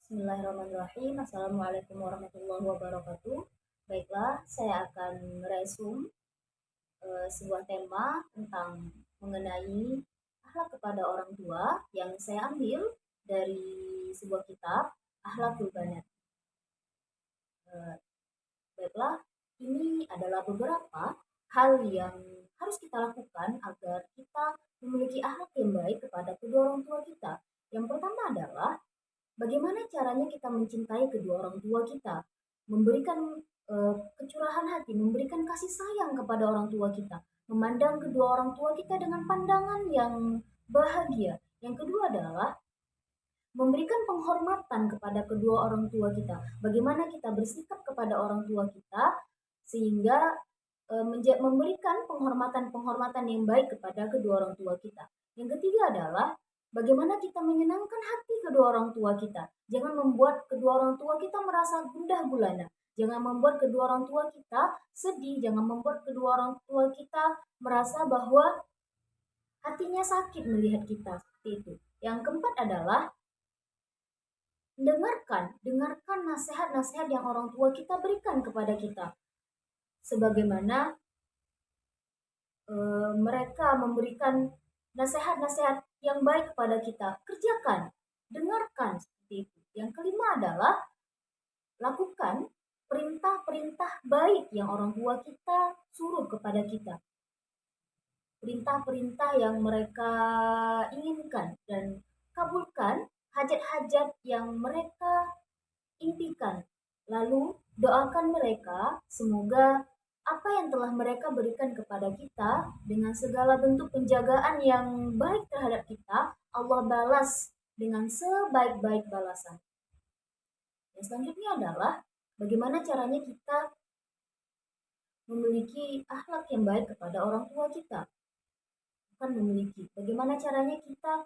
Bismillahirrahmanirrahim. Assalamualaikum warahmatullahi wabarakatuh. Baiklah, saya akan meresum sebuah tema tentang mengenai akhlak kepada orang tua yang saya ambil dari sebuah kitab Akhlakul Banat. Eh, Baiklah, ini adalah beberapa hal yang harus kita lakukan agar kita memiliki akhlak yang baik kepada kedua orang tua kita. Yang pertama adalah bagaimana caranya kita mencintai kedua orang tua kita, memberikan kecurahan hati, memberikan kasih sayang kepada orang tua kita, memandang kedua orang tua kita dengan pandangan yang bahagia. Yang kedua adalah memberikan penghormatan kepada kedua orang tua kita. Bagaimana kita bersikap kepada orang tua kita sehingga memberikan penghormatan-penghormatan yang baik kepada kedua orang tua kita. Yang ketiga adalah bagaimana kita menyenangkan hati kedua orang tua kita. Jangan membuat kedua orang tua kita merasa gundah gulana. Jangan membuat kedua orang tua kita sedih. Jangan membuat kedua orang tua kita merasa bahwa hatinya sakit melihat kita seperti itu. Yang keempat adalah dengarkan nasihat-nasihat yang orang tua kita berikan kepada kita. Sebagaimana mereka memberikan nasihat-nasihat yang baik kepada kita, kerjakan, dengarkan seperti itu. Yang kelima adalah lakukan perintah-perintah baik yang orang tua kita suruh kepada kita. Perintah-perintah yang mereka inginkan dan kabulkan hajat-hajat yang mereka impikan. Lalu doakan mereka semoga apa yang telah mereka berikan kepada kita dengan segala bentuk penjagaan yang baik terhadap kita, Allah balas dengan sebaik-baik balasan. Yang selanjutnya adalah bagaimana caranya kita memiliki akhlak yang baik kepada orang tua kita. Bukan memiliki, bagaimana caranya kita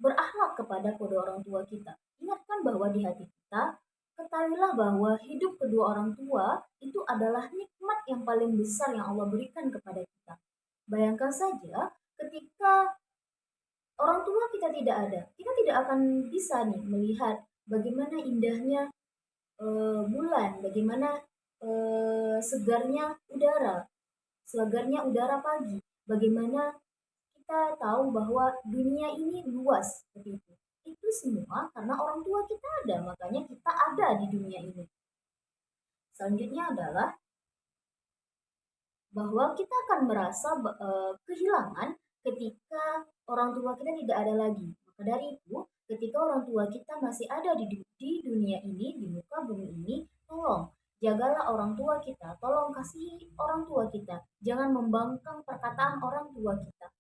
berakhlak kepada kedua orang tua kita. Ingatkan bahwa di hati kita, ketahuilah bahwa hidup kedua orang tua itu adalah nikmat yang paling besar yang Allah berikan kepada kita. Bayangkan saja ketika orang tua kita tidak ada, kita tidak akan bisa nih melihat bagaimana indahnya bulan, bagaimana segarnya udara pagi, bagaimana kita tahu bahwa dunia ini luas seperti itu. Itu semua karena orang tua kita ada, makanya kita ada di dunia ini. Selanjutnya adalah bahwa kita akan merasa kehilangan ketika orang tua kita tidak ada lagi. Maka dari itu, ketika orang tua kita masih ada di dunia ini, di muka bumi ini, tolong jagalah orang tua kita, tolong kasihi orang tua kita. Jangan membangkang perkataan orang tua kita.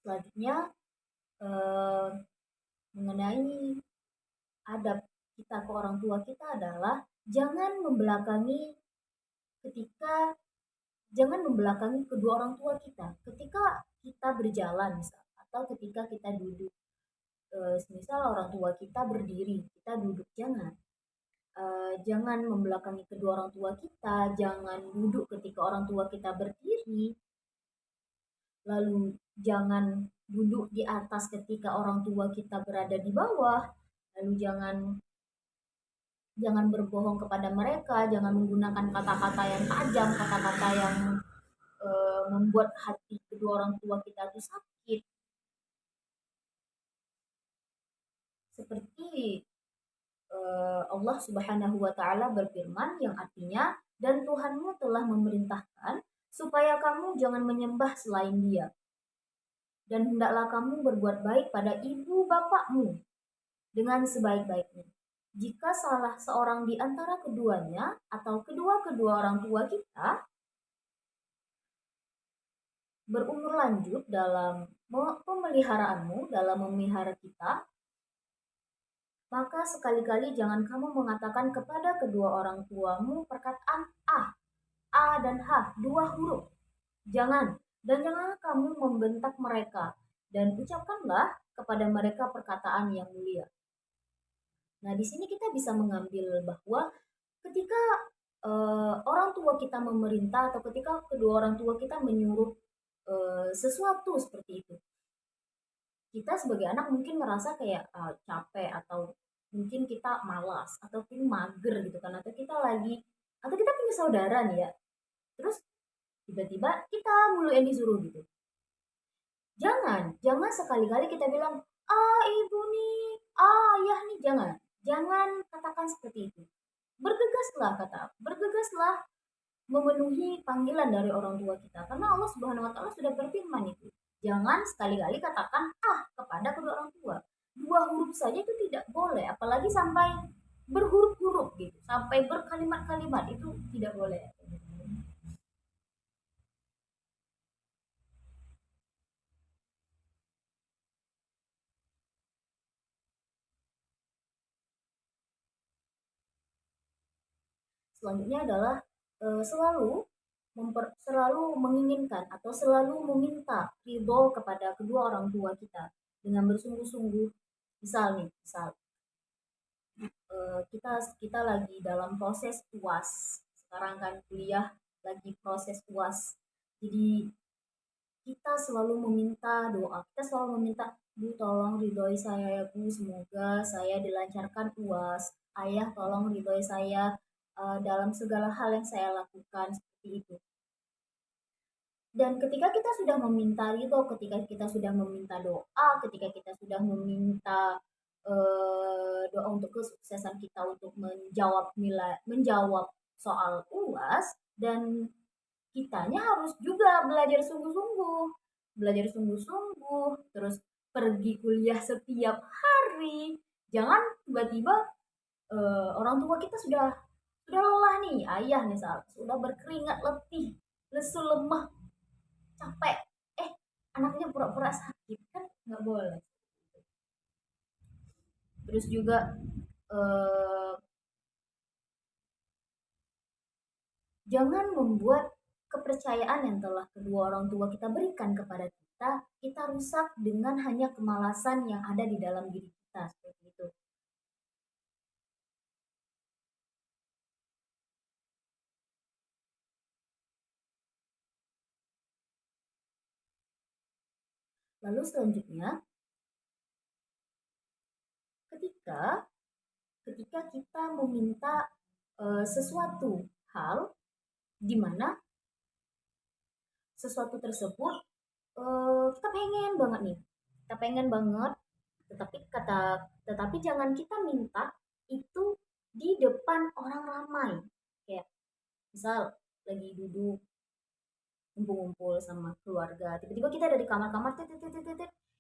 Selanjutnya, eh, mengenai adab kita ke orang tua kita adalah jangan membelakangi ketika jangan membelakangi kedua orang tua kita ketika kita berjalan misal, atau ketika kita duduk. Misal orang tua kita berdiri, kita duduk, jangan membelakangi kedua orang tua kita, jangan duduk ketika orang tua kita berdiri, lalu jangan duduk di atas ketika orang tua kita berada di bawah, lalu jangan jangan berbohong kepada mereka, jangan menggunakan kata-kata yang tajam, kata-kata yang membuat hati kedua orang tua kita itu sakit. Seperti Allah Subhanahu wa taala berfirman yang artinya dan Tuhanmu telah memerintahkan supaya kamu jangan menyembah selain Dia. Dan hendaklah kamu berbuat baik pada ibu bapakmu dengan sebaik-baiknya. Jika salah seorang di antara keduanya atau kedua-kedua orang tua kita berumur lanjut dalam pemeliharaanmu, dalam memelihara kita, maka sekali-kali jangan kamu mengatakan kepada kedua orang tuamu perkataan a dan h, dua huruf. Jangan, dan jangan kamu membentak mereka, dan ucapkanlah kepada mereka perkataan yang mulia. Nah, di sini kita bisa mengambil bahwa ketika orang tua kita memerintah atau ketika kedua orang tua kita menyuruh sesuatu seperti itu. Kita sebagai anak mungkin merasa kayak capek atau mungkin kita malas atau mungkin mager gitu kan atau kita punya saudara nih ya. Terus tiba-tiba kita mulu yang disuruh gitu. Jangan sekali-kali kita bilang, ibu nih, ayah nih, jangan. Jangan katakan seperti itu. Bergegaslah memenuhi panggilan dari orang tua kita. Karena Allah Subhanahu wa taala sudah berfirman itu. Jangan sekali-kali katakan kepada kedua orang tua. Dua huruf saja itu tidak boleh, apalagi sampai berhuruf-huruf gitu, sampai berkalimat-kalimat itu tidak boleh. Selanjutnya adalah selalu menginginkan atau selalu meminta ridho kepada kedua orang tua kita dengan bersungguh-sungguh. Misal kita kita lagi dalam proses UAS. Sekarang kan kuliah lagi proses UAS. Jadi kita selalu meminta doa. Kita selalu meminta, Bu tolong ridhoi saya ya Bu, semoga saya dilancarkan UAS. Ayah tolong ridhoi saya dalam segala hal yang saya lakukan seperti itu. Dan ketika kita sudah meminta ridho, ketika kita sudah meminta doa, ketika kita sudah meminta doa untuk kesuksesan kita untuk menjawab soal UAS, dan kitanya harus juga belajar sungguh-sungguh, terus pergi kuliah setiap hari. Jangan tiba-tiba orang tua kita sudah lelah nih, ayah misal sudah berkeringat letih, lesu, lemah, capek, anaknya pura-pura sakit, kan nggak boleh. Terus juga eh, jangan membuat kepercayaan yang telah kedua orang tua kita berikan kepada kita rusak dengan hanya kemalasan yang ada di dalam diri kita seperti itu. Lalu selanjutnya, ketika ketika kita meminta sesuatu hal di mana sesuatu tersebut kita pengen banget nih, kita pengen banget, tetapi jangan kita minta itu di depan orang ramai. Kayak misal lagi duduk ngumpul-ngumpul sama keluarga, tiba-tiba kita dari kamar-kamar,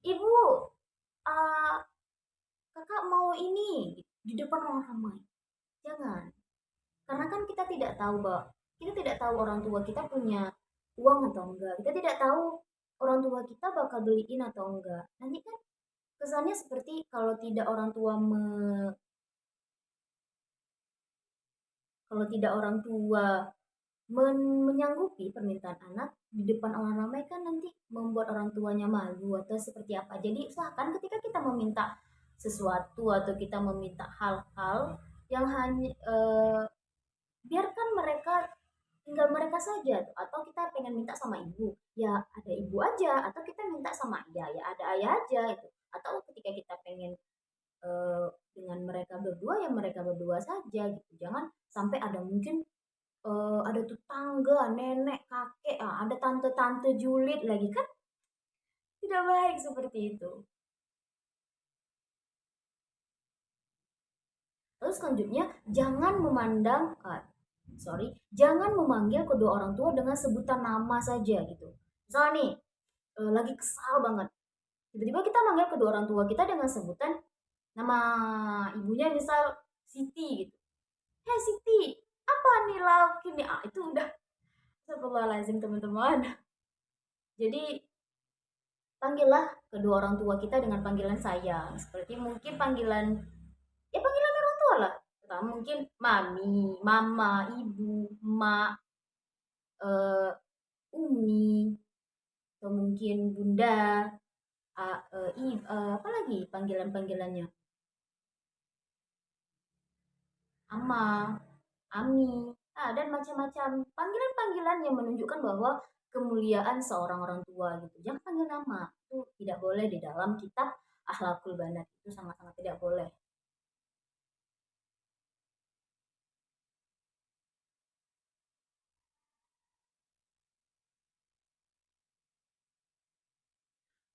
ibu, ah kakak mau ini, di depan orang ramai. Jangan, karena kan kita tidak tahu, kita tidak tahu orang tua kita punya uang atau enggak, kita tidak tahu orang tua kita bakal beliin atau enggak. Nanti kan kesannya seperti kalau tidak orang tua menyanggupi permintaan anak di depan orang ramai, kan nanti membuat orang tuanya malu atau seperti apa. Jadi usahakan ketika kita meminta sesuatu atau kita meminta hal-hal yang hanya biarkan mereka, tinggal mereka saja. Atau kita pengen minta sama ibu, ya ada ibu aja. Atau kita minta sama ayah, ya ada ayah aja itu. Atau ketika kita pengen dengan mereka berdua, ya mereka berdua saja gitu. Jangan sampai ada mungkin ada tetangga, nenek, kakek, ada tante-tante julid lagi, kan tidak baik seperti itu. Lalu selanjutnya, jangan memanggil kedua orang tua dengan sebutan nama saja gitu. Misalnya nih, lagi kesal banget, tiba-tiba kita manggil kedua orang tua kita dengan sebutan nama ibunya, misal Siti gitu. Hei Siti, apa nih laki nih? Itu udah astagfirullahaladzim teman-teman. Jadi panggillah kedua orang tua kita dengan panggilan sayang, seperti mungkin panggilan orang tua lah. Mungkin mami, mama, ibu, mak, eh, umi, atau mungkin bunda, apa lagi panggilannya, ama, ami. Dan macam-macam panggilan-panggilan yang menunjukkan bahwa kemuliaan seorang orang tua gitu. Jangan panggil nama, itu tidak boleh di dalam kitab Akhlakul Banat, itu sangat-sangat tidak boleh.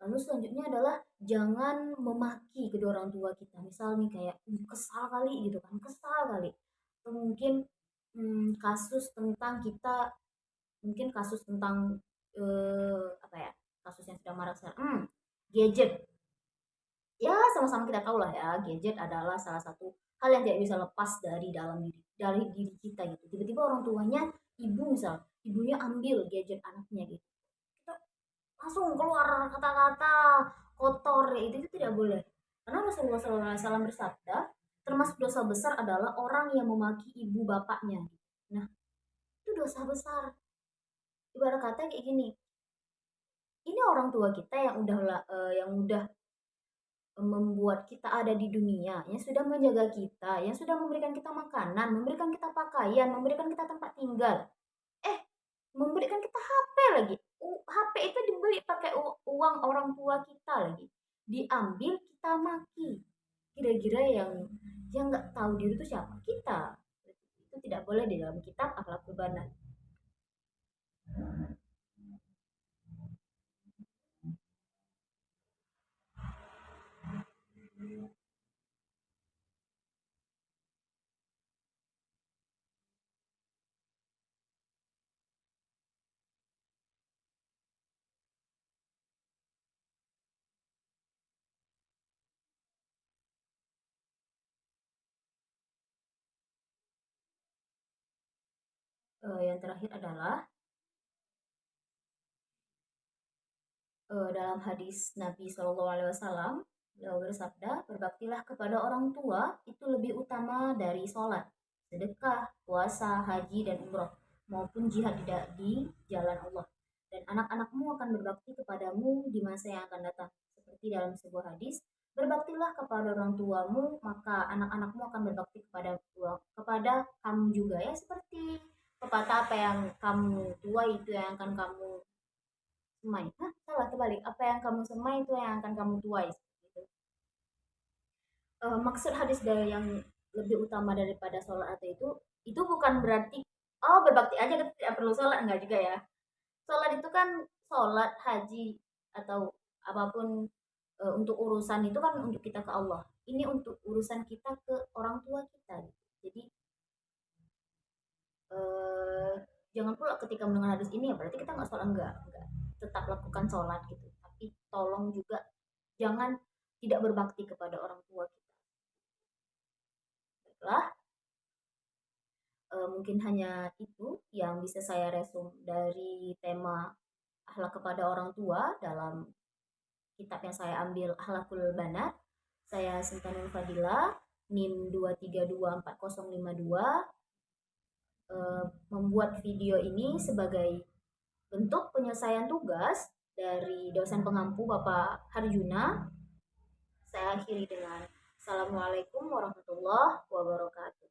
Lalu selanjutnya adalah jangan memaki kedua orang tua kita. Misal nih kayak kesal kali gitu kan, kesal kali. Atau mungkin kasus tentang kita, mungkin kasus tentang apa ya? Kasus yang sedang marak sekarang. Gadget. Ya, sama-sama kita tahu lah ya, gadget adalah salah satu hal yang tidak bisa lepas dari diri kita gitu. Tiba-tiba orang tuanya, ibu misal, ibunya ambil gadget anaknya gitu. Kita langsung keluar kata-kata kotor ya, itu tidak boleh. Karena Rasulullah SAW bersabda, termasuk dosa besar adalah orang yang memaki ibu bapaknya. Nah, itu dosa besar. Ibarat kata kayak gini, ini orang tua kita yang udah membuat kita ada di dunia, yang sudah menjaga kita, yang sudah memberikan kita makanan, memberikan kita pakaian, memberikan kita tempat tinggal. Eh, memberikan kita HP lagi. HP itu dibeli pakai uang orang tua kita lagi. Diambil kita maki. Kira-kira yang nggak tahu diri itu siapa? Kita. Itu tidak boleh di dalam kitab Akhlakul Banat. Yang terakhir adalah dalam hadis Nabi SAW, beliau bersabda, berbaktilah kepada orang tua itu lebih utama dari sholat, sedekah, puasa, haji, dan umroh, maupun jihad di jalan Allah. Dan anak-anakmu akan berbakti kepadamu di masa yang akan datang. Seperti dalam sebuah hadis, berbaktilah kepada orang tuamu, maka anak-anakmu akan berbakti kepada kamu juga. Ya seperti pepatah, apa yang kamu tuai itu yang akan kamu semai. Hah, salah terbalik. Apa yang kamu semai itu yang akan kamu tuai. Gitu. Maksud hadis dari yang lebih utama daripada sholat itu bukan berarti berbakti aja kita tidak perlu sholat, enggak juga ya. Sholat itu kan sholat, haji atau apapun, untuk urusan itu kan untuk kita ke Allah. Ini untuk urusan kita ke orang tua kita. Gitu. Jadi eh, jangan pula ketika mendengar hadis ini ya berarti kita nggak sholat, enggak, tetap lakukan sholat gitu, tapi tolong juga jangan tidak berbakti kepada orang tua kita. Baiklah, mungkin hanya itu yang bisa saya resum dari tema akhlak kepada orang tua dalam kitab yang saya ambil, Akhlakul Banat. Saya Sintanul Fadila, NIM 2324052, membuat video ini sebagai bentuk penyelesaian tugas dari dosen pengampu Bapak Harjuna. Saya akhiri dengan Assalamualaikum warahmatullahi wabarakatuh.